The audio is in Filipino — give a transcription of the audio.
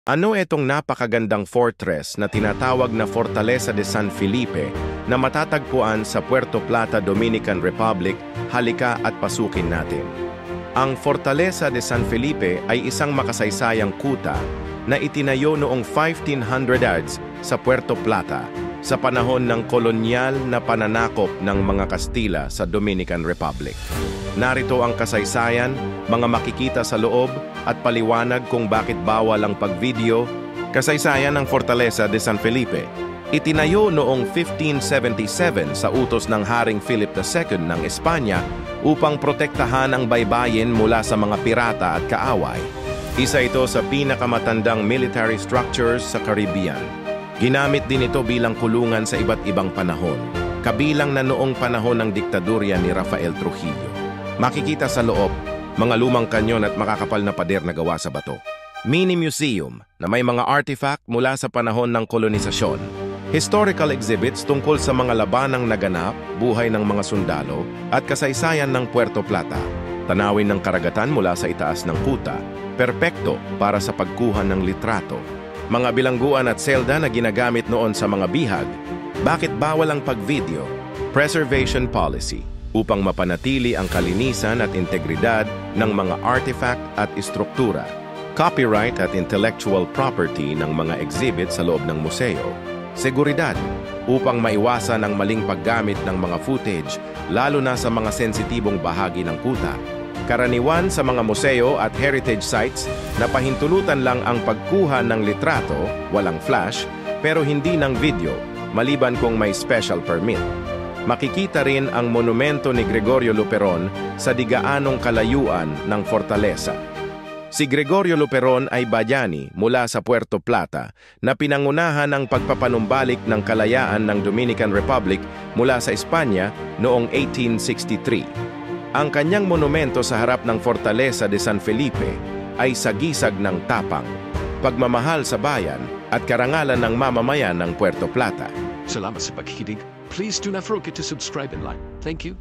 Ano itong napakagandang fortress na tinatawag na Fortaleza de San Felipe na matatagpuan sa Puerto Plata, Dominican Republic? Halika at pasukin natin. Ang Fortaleza de San Felipe ay isang makasaysayang kuta na itinayo noong 1500s sa Puerto Plata sa panahon ng kolonyal na pananakop ng mga Kastila sa Dominican Republic. Narito ang kasaysayan, mga makikita sa loob at paliwanag kung bakit bawal ang pag-video. Kasaysayan ng Fortaleza de San Felipe. Itinayo noong 1577 sa utos ng Haring Philip II ng Espanya upang protektahan ang baybayin mula sa mga pirata at kaaway. Isa ito sa pinakamatandang military structures sa Caribbean. Ginamit din ito bilang kulungan sa iba't ibang panahon, kabilang na noong panahon ng diktadurya ni Rafael Trujillo. Makikita sa loob, mga lumang kanyon at makakapal na pader na gawa sa bato. Mini museum na may mga artifact mula sa panahon ng kolonisasyon. Historical exhibits tungkol sa mga labanang naganap, buhay ng mga sundalo, at kasaysayan ng Puerto Plata. Tanawin ng karagatan mula sa itaas ng kuta, perpekto para sa pagkuha ng litrato. Mga bilangguan at selda na ginagamit noon sa mga bihag. Bakit bawal ang pag-video? Preservation policy upang mapanatili ang kalinisan at integridad ng mga artifact at istruktura. Copyright at intellectual property ng mga exhibit sa loob ng museo. Seguridad upang maiwasan ang maling paggamit ng mga footage lalo na sa mga sensitibong bahagi ng kuta. Karaniwan sa mga museo at heritage sites na pahintulutan lang ang pagkuha ng litrato, walang flash, pero hindi ng video, maliban kung may special permit. Makikita rin ang monumento ni Gregorio Luperon sa digaanong kalayuan ng Fortaleza. Si Gregorio Luperon ay bayani mula sa Puerto Plata na pinangunahan ang pagpapanumbalik ng kalayaan ng Dominican Republic mula sa Espanya noong 1863. Ang kanyang monumento sa harap ng Fortaleza de San Felipe ay sagisag ng tapang, pagmamahal sa bayan at karangalan ng mamamayan ng Puerto Plata. Salamat sa pakikinig. Please do not forget to subscribe and like. Thank you.